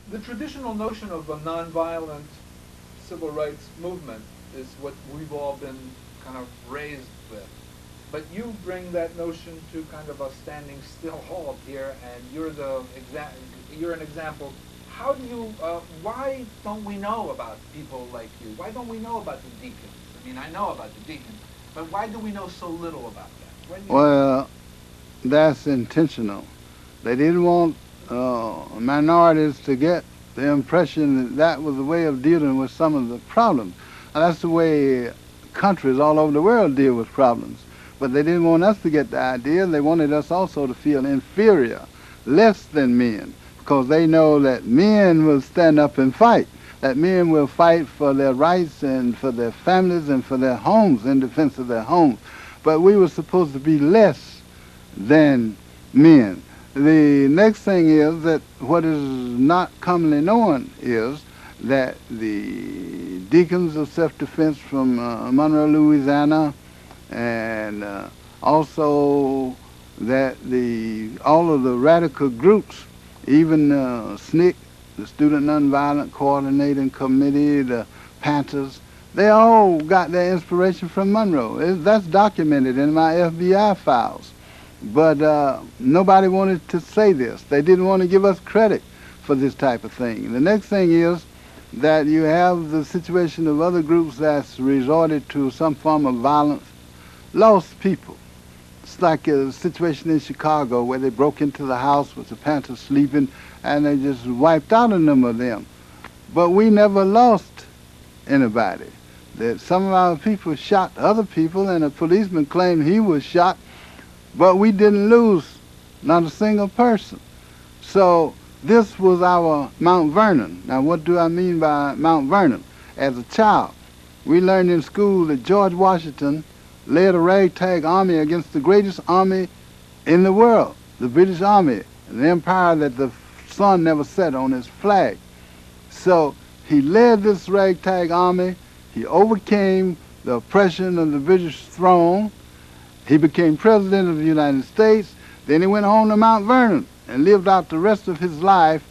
The traditional notion of a nonviolent civil rights movement is what we've all been kind of raised with. But you bring that notion to kind of a standing still halt here, and you're an example. How do you, why don't we know about people like you? Why don't we know about the deacons? I mean, I know about the deacons, but why do we know so little about that? Well, that's intentional. They didn't want minorities to get the impression that that was a way of dealing with some of the problems. And that's the way countries all over the world deal with problems. But they didn't want us to get the idea. They wanted us also to feel inferior, less than men, because they know that men will stand up and fight, that men will fight for their rights and for their families and for their homes, in defense of their homes. But we were supposed to be less than men. The next thing is that what is not commonly known is that the deacons of self-defense from Monroe, Louisiana, and also that all of the radical groups, even SNCC, the Student Nonviolent Coordinating Committee, the Panthers, they all got their inspiration from Monroe. That's documented in my FBI files. But nobody wanted to say this. They didn't want to give us credit for this type of thing. The next thing is that you have the situation of other groups that's resorted to some form of violence, lost people. It's like a situation in Chicago where they broke into the house with the Panthers sleeping and they just wiped out a number of them. But we never lost anybody. That some of our people shot other people and a policeman claimed he was shot, but we didn't lose not a single person. So this was our Mount Vernon. Now what do I mean by Mount Vernon? As a child, we learned in school that George Washington led a ragtag army against the greatest army in the world, the British Army, an empire that the sun never set on his flag. So he led this ragtag army. He overcame the oppression of the British throne. He became president of the United States. Then he went home to Mount Vernon and lived out the rest of his life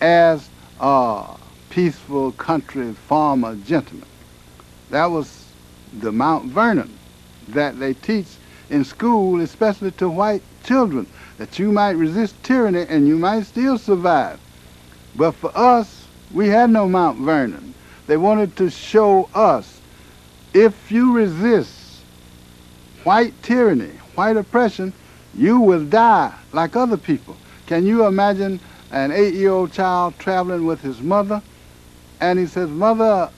as a peaceful country farmer gentleman. That was the Mount Vernon that they teach in school, especially to white children, that you might resist tyranny and you might still survive. But for us, we had no Mount Vernon. They wanted to show us, if you resist white tyranny, white oppression, you will die like other people. Can you imagine an 8-year-old child traveling with his mother, and he says, "Mother,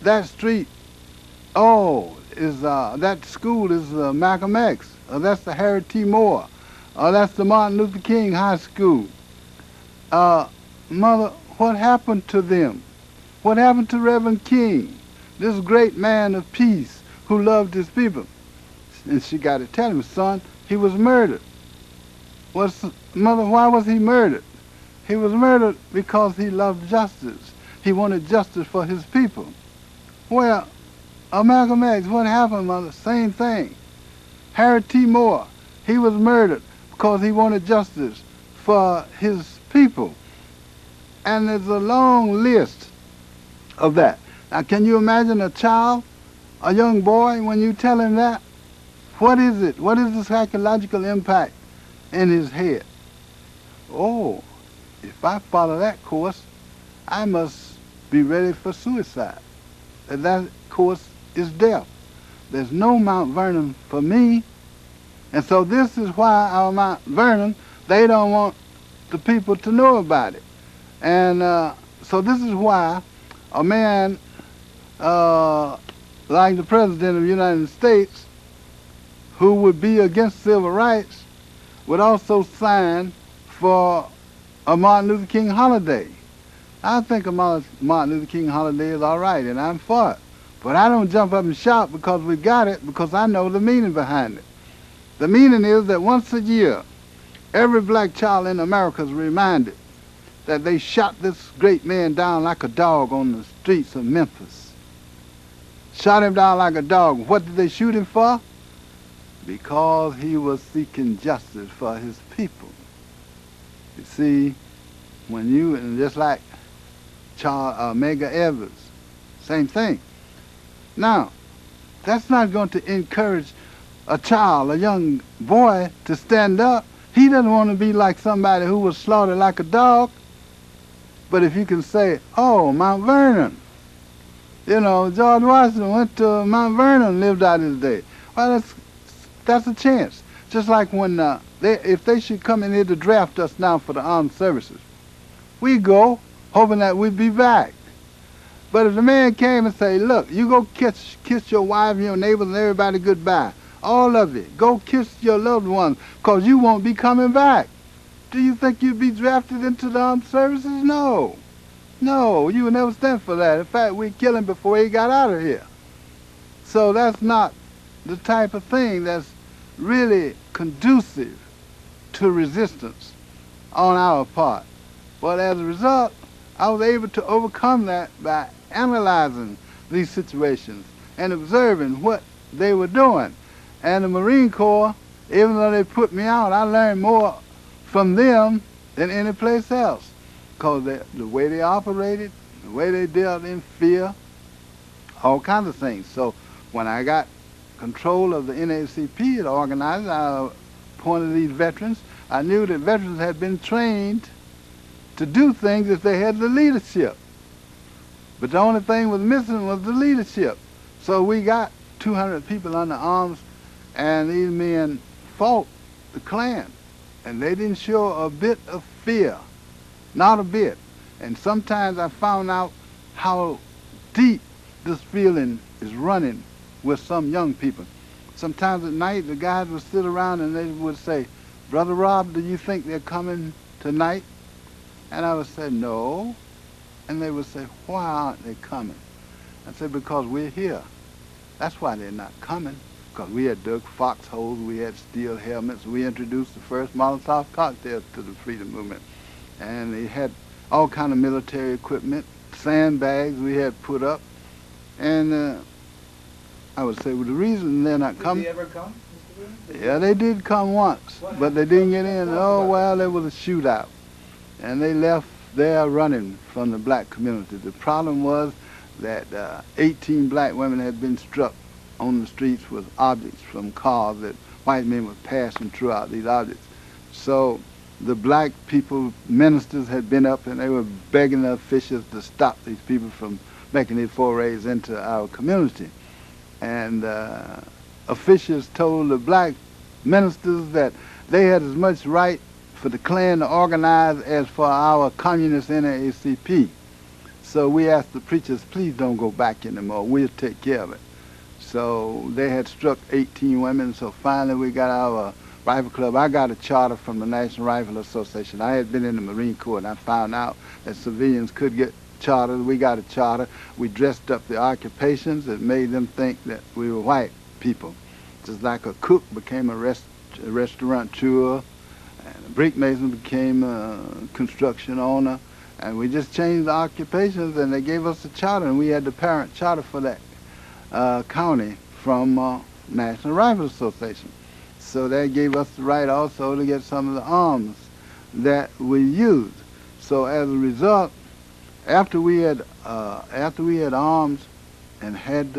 that street, that school is Malcolm X, or that's the Harry T. Moore, or that's the Martin Luther King High School. Mother, what happened to them? What happened to Reverend King, this great man of peace who loved his people?" And she got to tell him, "Son, he was murdered." Mother, why was he murdered? He was murdered because he loved justice. He wanted justice for his people. Well, Malcolm X, what happened, Mother? Same thing. Harry T. Moore, he was murdered because he wanted justice for his people. And there's a long list of that. Now, can you imagine a child, a young boy, when you tell him that? What is it? What is the psychological impact in his head? Oh, if I follow that course, I must be ready for suicide. That course is death. There's no Mount Vernon for me. And so this is why our Mount Vernon, they don't want the people to know about it. And so this is why a man like the President of the United States, who would be against civil rights, would also sign for a Martin Luther King holiday. I think a Martin Luther King holiday is all right, and I'm for it. But I don't jump up and shout because we got it, because I know the meaning behind it. The meaning is that once a year, every black child in America is reminded that they shot this great man down like a dog on the streets of Memphis. Shot him down like a dog. What did they shoot him for? Because he was seeking justice for his people. You see, when you, and just like Medgar Evers. Same thing. Now, that's not going to encourage a child, a young boy, to stand up. He doesn't want to be like somebody who was slaughtered like a dog. But if you can say, oh, Mount Vernon, you know, George Washington went to Mount Vernon and lived out his day. Well, that's a chance. Just like when, if they should come in here to draft us now for the armed services, we go hoping that we'd be back. But if the man came and say, look, you go kiss your wife and your neighbors and everybody goodbye, all of it, go kiss your loved ones, because you won't be coming back. Do you think you'd be drafted into the armed services? No. No, you would never stand for that. In fact, we'd kill him before he got out of here. So that's not the type of thing that's really conducive to resistance on our part. But as a result, I was able to overcome that by analyzing these situations and observing what they were doing. And the Marine Corps, even though they put me out, I learned more from them than any place else. Because the way they operated, the way they dealt in fear, all kinds of things. So when I got control of the NAACP, the organizer, I appointed these veterans. I knew that veterans had been trained to do things if they had the leadership. But the only thing was missing was the leadership. So we got 200 people under arms, and these men fought the Klan. And they didn't show a bit of fear, not a bit. And sometimes I found out how deep this feeling is running with some young people. Sometimes at night the guys would sit around and they would say, Brother Rob, do you think they're coming tonight? And I would say, no. And they would say, why aren't they coming? I said, because we're here. That's why they're not coming. Because we had dug foxholes, we had steel helmets, we introduced the first Molotov cocktails to the freedom movement. And they had all kind of military equipment, sandbags we had put up. And I would say, well, the reason they're not coming... Did they ever come, Mr. Williams? Yeah, they did come once, but they didn't get in. Oh, well, there was a shootout. And they left there running from the black community. The problem was that 18 black women had been struck on the streets with objects from cars that white men were passing throughout these objects. So the black people, ministers, had been up and they were begging the officials to stop these people from making these forays into our community. And officials told the black ministers that they had as much right for the Klan to organize as for our communist NAACP. So we asked the preachers, please don't go back anymore, we'll take care of it. So they had struck 18 women, so finally we got our rifle club. I got a charter from the National Rifle Association. I had been in the Marine Corps and I found out that civilians could get charters. We got a charter. We dressed up the occupations that made them think that we were white people. Just like a cook became a restaurateur, and a brick mason became a construction owner, and we just changed the occupations and they gave us a charter, and we had the parent charter for that county from National Rifle Association. So that gave us the right also to get some of the arms that we used. So as a result, after we had arms and had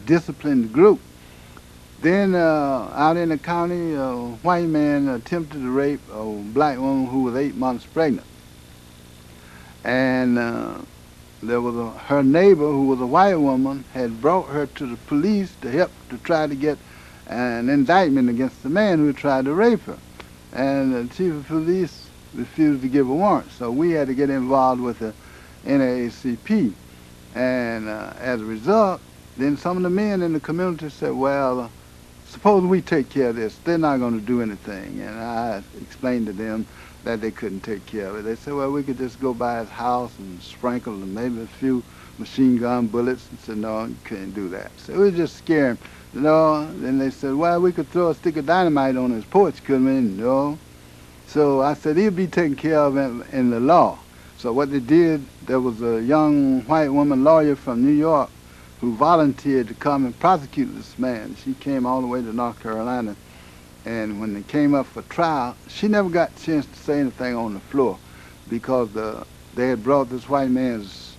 disciplined group, then out in the county, a white man attempted to rape a black woman who was 8 months pregnant. And there was her neighbor, who was a white woman, had brought her to the police to help to try to get an indictment against the man who tried to rape her. And the chief of police refused to give a warrant, so we had to get involved with the NAACP. And as a result, then some of the men in the community said, well, suppose we take care of this. They're not going to do anything. And I explained to them that they couldn't take care of it. They said, well, we could just go by his house and sprinkle maybe a few machine gun bullets. And said, no, you can't do that. So it was just scaring. No. Then they said, well, we could throw a stick of dynamite on his porch, couldn't we? No. So I said, he'll be taken care of in the law. So what they did, there was a young white woman lawyer from New York who volunteered to come and prosecute this man. She came all the way to North Carolina. And when they came up for trial, she never got a chance to say anything on the floor because the they had brought this white man's